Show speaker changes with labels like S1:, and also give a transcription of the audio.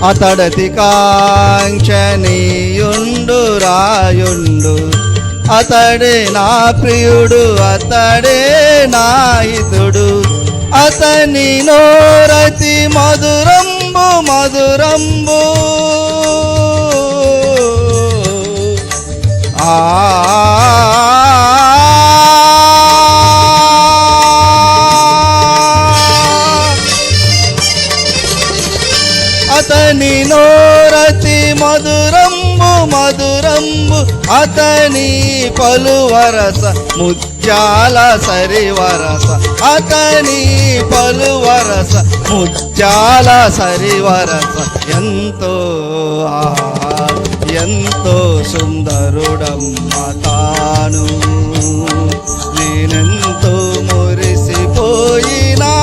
S1: అతడతి కాంక్షణీయుండు రాయుండు, అతడే నా ప్రియుడు, అతడే నా హితుడు, అతని నోరతి మధురంబు మధురంబు. అతని నోరతి మధురంబు మధురంబు, అతని పలువరస ముత్యాల సరివరస, అతని పలువరస ముత్యాల సరివరస. ఎంతో ఎంతో సుందరుడమ్మ తాను, నేనెంతో మురిసిపోయినా